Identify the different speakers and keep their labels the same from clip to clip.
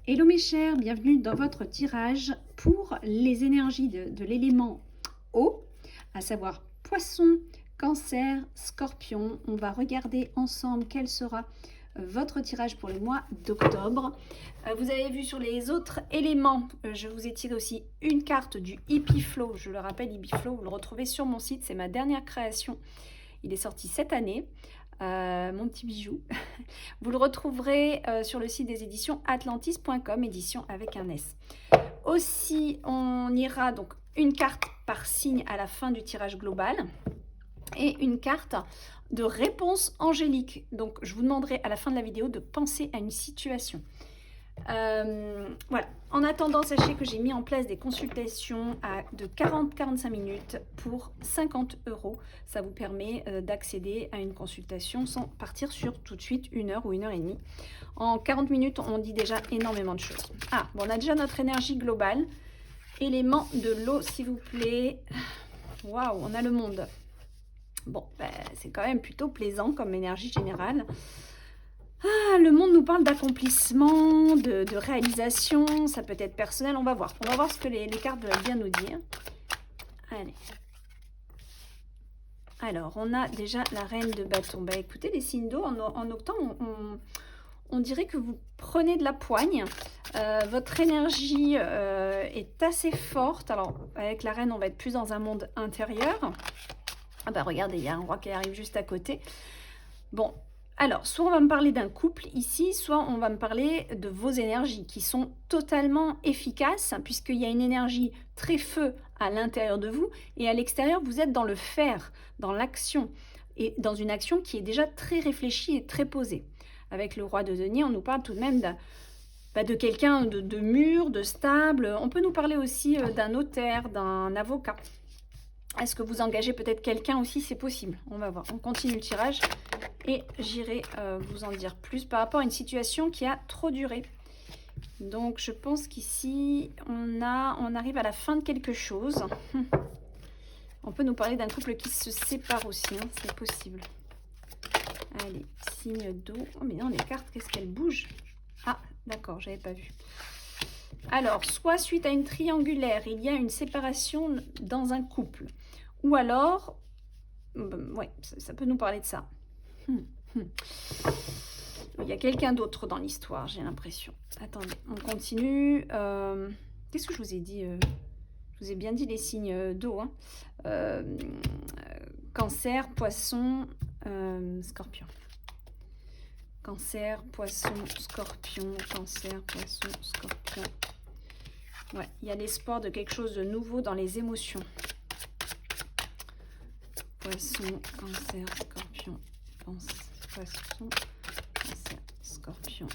Speaker 1: Hello mes chers, bienvenue dans votre tirage pour les énergies de l'élément eau, à savoir poisson, cancer, scorpion. On va regarder ensemble quel sera votre tirage pour le mois d'octobre. Vous avez vu sur les autres éléments, je vous ai tiré aussi une carte du Hippie Flow. Je le rappelle, Hippie Flow, vous le retrouvez sur mon site, c'est ma dernière création. Il est sorti cette année. Mon petit bijou. Vous le retrouverez sur le site des éditions atlantis.com, édition avec un S. Aussi, on ira donc une carte par signe à la fin du tirage global et une carte de réponse angélique. Donc, je vous demanderai à la fin de la vidéo de penser à une situation. Voilà. En attendant, sachez que j'ai mis en place des consultations de 40-45 minutes pour 50 €. Ça vous permet d'accéder à une consultation sans partir sur tout de suite 1 heure ou 1 heure et demie. En 40 minutes, on dit déjà énormément de choses. Ah, bon, on a déjà notre énergie globale. Élément de l'eau, s'il vous plaît. Waouh, on a le monde. Bon, ben, c'est quand même plutôt plaisant comme énergie générale. Ah, le monde nous parle d'accomplissement, de réalisation, ça peut être personnel, on va voir. On va voir ce que les cartes veulent bien nous dire. Allez. Alors, on a déjà la reine de bâton. Bah écoutez, les signes d'eau, en octobre, on dirait que vous prenez de la poigne. Votre énergie est assez forte. Alors, avec la reine, on va être plus dans un monde intérieur. Ah bah regardez, il y a un roi qui arrive juste à côté. Bon. Alors, soit on va me parler d'un couple ici, soit on va me parler de vos énergies qui sont totalement efficaces, puisqu'il y a une énergie très feu à l'intérieur de vous, et à l'extérieur, vous êtes dans le faire, dans l'action, et dans une action qui est déjà très réfléchie et très posée. Avec le roi de denier, on nous parle tout de même de quelqu'un de mûr, de stable. On peut nous parler aussi d'un notaire, d'un avocat. Est-ce que vous engagez peut-être quelqu'un aussi? C'est possible. On va voir. On continue le tirage et j'irai vous en dire plus par rapport à une situation qui a trop duré. Donc, je pense qu'ici, on arrive à la fin de quelque chose. On peut nous parler d'un couple qui se sépare aussi. Hein, c'est possible. Allez, signe d'eau. Oh, mais non, les cartes, qu'est-ce qu'elles bougent? Ah, d'accord, j'avais pas vu. Alors, soit suite à une triangulaire, il y a une séparation dans un couple. Ou alors, ouais, ça peut nous parler de ça. Il y a quelqu'un d'autre dans l'histoire, j'ai l'impression. Attendez, on continue. Qu'est-ce que je vous ai dit? Je vous ai bien dit les signes d'eau. Hein. Cancer, poisson, scorpion. Cancer, poisson, scorpion, cancer, poisson, scorpion. Ouais, il y a l'espoir de quelque chose de nouveau dans les émotions. Poisson, cancer, scorpion, poisson, cancer, scorpion.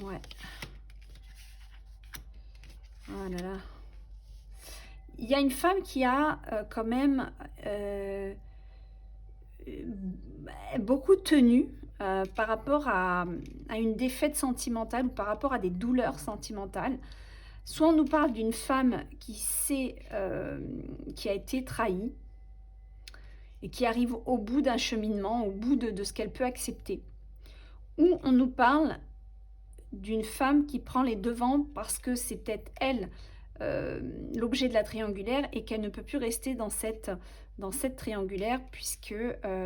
Speaker 1: Ouais. Oh là là. Il y a une femme qui a quand même beaucoup tenu par rapport à une défaite sentimentale ou par rapport à des douleurs sentimentales. Soit on nous parle d'une femme qui a été trahie et qui arrive au bout d'un cheminement, au bout de ce qu'elle peut accepter. Ou on nous parle d'une femme qui prend les devants parce que c'est peut-être elle l'objet de la triangulaire et qu'elle ne peut plus rester dans cette triangulaire puisque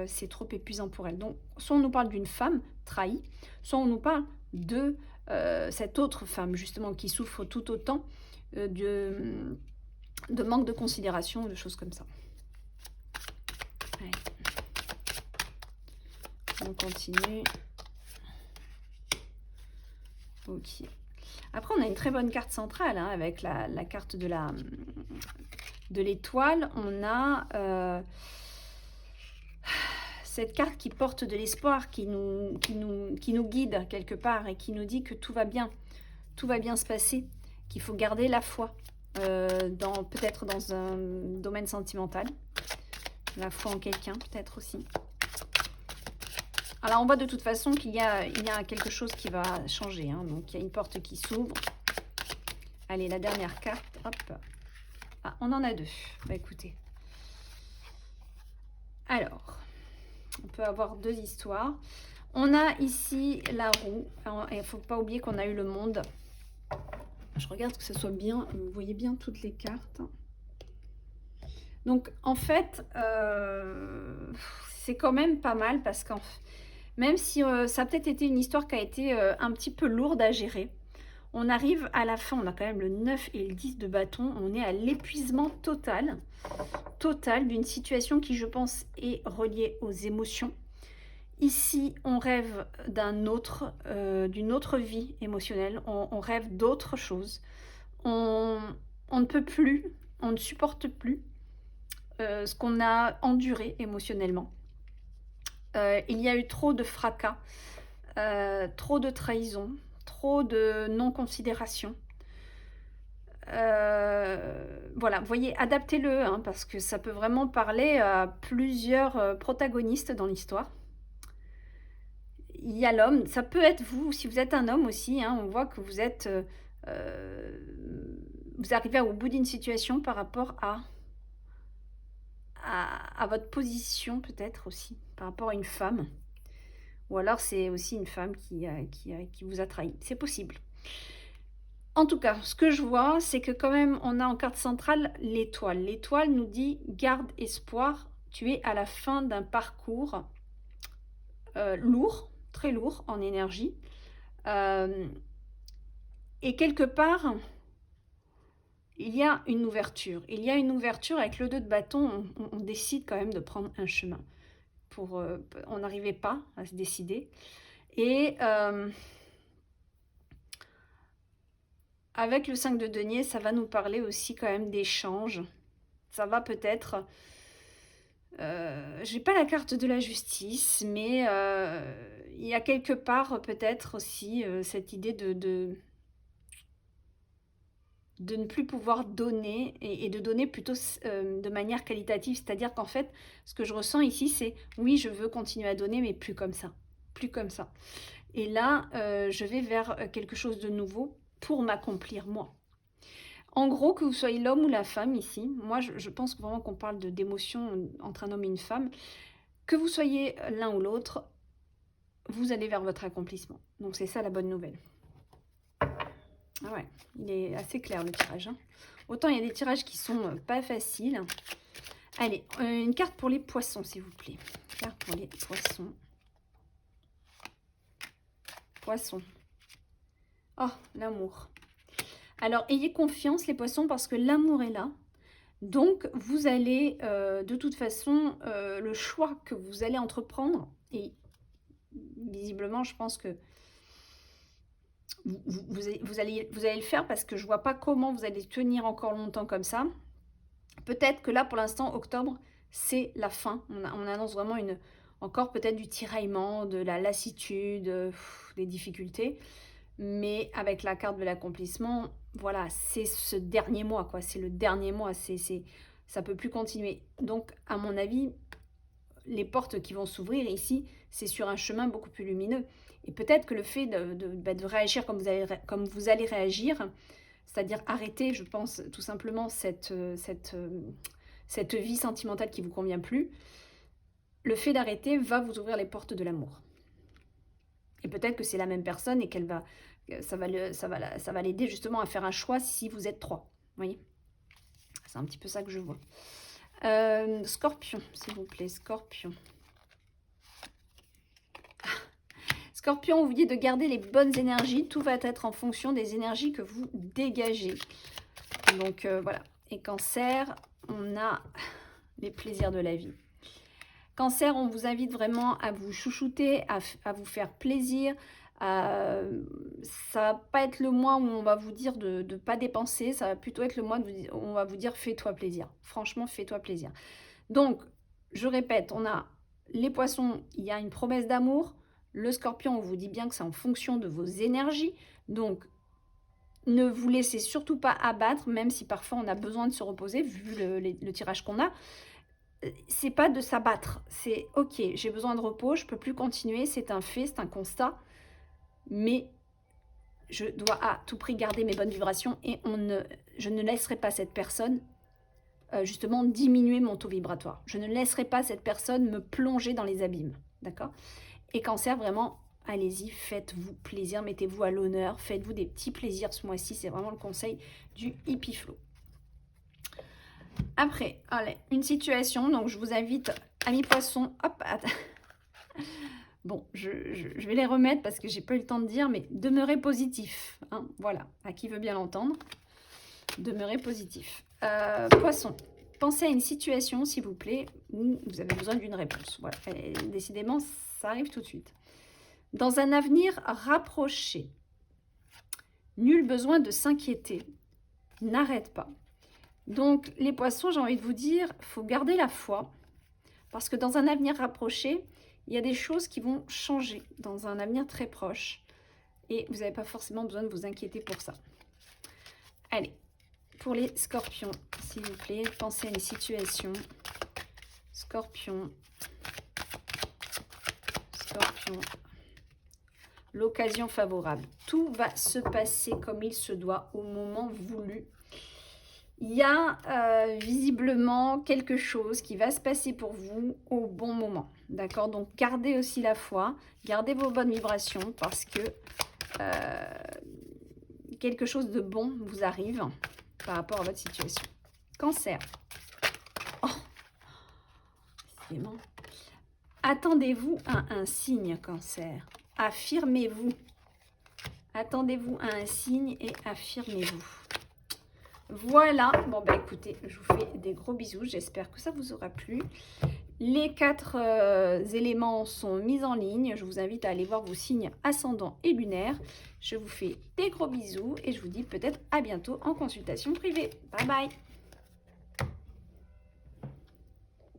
Speaker 1: c'est trop épuisant pour elle. Donc, soit on nous parle d'une femme trahie, soit on nous parle de cette autre femme, justement, qui souffre tout autant de manque de considération, de choses comme ça. Allez. On continue. Ok. Après, on a une très bonne carte centrale, hein, avec la carte de l'étoile. On a cette carte qui porte de l'espoir, qui nous guide quelque part et qui nous dit que tout va bien se passer, qu'il faut garder la foi, peut-être dans un domaine sentimental, la foi en quelqu'un peut-être aussi. Alors, on voit de toute façon qu'il y a quelque chose qui va changer. Hein. Donc, il y a une porte qui s'ouvre. Allez, la dernière carte. Hop. Ah, on en a deux. Bah, écoutez. Alors, on peut avoir deux histoires. On a ici la roue. Il ne faut pas oublier qu'on a eu le monde. Je regarde que ce soit bien. Vous voyez bien toutes les cartes. Donc, en fait, c'est quand même pas mal parce que même si ça a peut-être été une histoire qui a été un petit peu lourde à gérer, on arrive à la fin, on a quand même le 9 et le 10 de bâton, on est à l'épuisement total d'une situation qui, je pense, est reliée aux émotions. Ici, on rêve d'une autre vie émotionnelle, on rêve d'autre chose. On ne peut plus, on ne supporte plus ce qu'on a enduré émotionnellement. Il y a eu trop de fracas, trop de trahison, trop de non-considération. Voilà, vous voyez, adaptez-le, hein, parce que ça peut vraiment parler à plusieurs protagonistes dans l'histoire. Il y a l'homme, ça peut être vous, si vous êtes un homme aussi, hein, on voit que vous êtes... vous arrivez au bout d'une situation par rapport à votre position peut-être aussi, par rapport à une femme. Ou alors c'est aussi une femme qui vous a trahi. C'est possible. En tout cas, ce que je vois, c'est que quand même, on a en carte centrale l'étoile. L'étoile nous dit « Garde espoir, tu es à la fin d'un parcours lourd, très lourd en énergie. Et quelque part, il y a une ouverture. Il y a une ouverture avec le 2 de bâton, on décide quand même de prendre un chemin. On n'arrivait pas à se décider. Et avec le 5 de denier, ça va nous parler aussi quand même d'échanges. Ça va peut-être... j'ai pas la carte de la justice, mais il y a quelque part peut-être aussi cette idée de ne plus pouvoir donner et de donner plutôt de manière qualitative. C'est-à-dire qu'en fait, ce que je ressens ici, c'est oui, je veux continuer à donner, mais plus comme ça. Plus comme ça. Et là, je vais vers quelque chose de nouveau pour m'accomplir moi. En gros, que vous soyez l'homme ou la femme ici, moi je pense vraiment qu'on parle d'émotion entre un homme et une femme, que vous soyez l'un ou l'autre, vous allez vers votre accomplissement. Donc c'est ça la bonne nouvelle. Ah ouais, il est assez clair le tirage. Hein. Autant il y a des tirages qui sont pas faciles. Allez, une carte pour les poissons, s'il vous plaît. Une carte pour les poissons. Poissons. Oh, l'amour. Alors, ayez confiance, les poissons, parce que l'amour est là. Donc, vous allez, de toute façon, le choix que vous allez entreprendre, et visiblement, je pense que vous allez le faire parce que je ne vois pas comment vous allez tenir encore longtemps comme ça. Peut-être que là, pour l'instant, octobre, c'est la fin. On annonce vraiment encore peut-être du tiraillement, de la lassitude, des difficultés. Mais avec la carte de l'accomplissement, voilà, c'est ce dernier mois, quoi. C'est le dernier mois, ça peut plus continuer. Donc, à mon avis, les portes qui vont s'ouvrir ici, c'est sur un chemin beaucoup plus lumineux. Et peut-être que le fait de réagir comme vous allez réagir, c'est-à-dire arrêter, je pense, tout simplement cette vie sentimentale qui ne vous convient plus, le fait d'arrêter va vous ouvrir les portes de l'amour. Et peut-être que c'est la même personne et ça va l'aider justement à faire un choix si vous êtes 3. Vous voyez? C'est un petit peu ça que je vois. Scorpion, s'il vous plaît, Scorpion. Scorpion, on vous dit de garder les bonnes énergies. Tout va être en fonction des énergies que vous dégagez. Donc voilà. Et Cancer, on a les plaisirs de la vie. Cancer, on vous invite vraiment à vous chouchouter, à vous faire plaisir. Ça va pas être le mois où on va vous dire de ne pas dépenser. Ça va plutôt être le mois où on va vous dire fais-toi plaisir. Franchement, fais-toi plaisir. Donc, je répète, on a les poissons, il y a une promesse d'amour. Le Scorpion, on vous dit bien que c'est en fonction de vos énergies. Donc, ne vous laissez surtout pas abattre, même si parfois on a besoin de se reposer, vu le tirage qu'on a. C'est pas de s'abattre, c'est ok, j'ai besoin de repos, je peux plus continuer, c'est un fait, c'est un constat, mais je dois à tout prix garder mes bonnes vibrations et je ne laisserai pas cette personne justement diminuer mon taux vibratoire. Je ne laisserai pas cette personne me plonger dans les abîmes, d'accord? Et Cancer, vraiment, allez-y, faites-vous plaisir, mettez-vous à l'honneur, faites-vous des petits plaisirs ce mois-ci, c'est vraiment le conseil du Hippie Flow. Après, allez, une situation, donc je vous invite, amis poissons, hop, bon, je vais les remettre parce que j'ai pas eu le temps de dire, mais demeurez positif, hein, voilà, à qui veut bien l'entendre, demeurez positif. Poisson, pensez à une situation, s'il vous plaît, où vous avez besoin d'une réponse, voilà, et décidément, ça arrive tout de suite. Dans un avenir rapproché, nul besoin de s'inquiéter, n'arrête pas. Donc, les poissons, j'ai envie de vous dire, il faut garder la foi, parce que dans un avenir rapproché, il y a des choses qui vont changer dans un avenir très proche, et vous n'avez pas forcément besoin de vous inquiéter pour ça. Allez, pour les scorpions, s'il vous plaît, pensez à une situation. Scorpion, scorpion, l'occasion favorable. Tout va se passer comme il se doit au moment voulu. Il y a visiblement quelque chose qui va se passer pour vous au bon moment. D'accord? Donc, gardez aussi la foi, gardez vos bonnes vibrations parce que quelque chose de bon vous arrive par rapport à votre situation. Cancer. Oh, décidément. Attendez-vous à un signe, Cancer. Affirmez-vous. Attendez-vous à un signe et affirmez-vous. Voilà, bon bah écoutez, je vous fais des gros bisous, j'espère que ça vous aura plu. Les 4 éléments sont mis en ligne, je vous invite à aller voir vos signes ascendants et lunaires. Je vous fais des gros bisous et je vous dis peut-être à bientôt en consultation privée. Bye bye.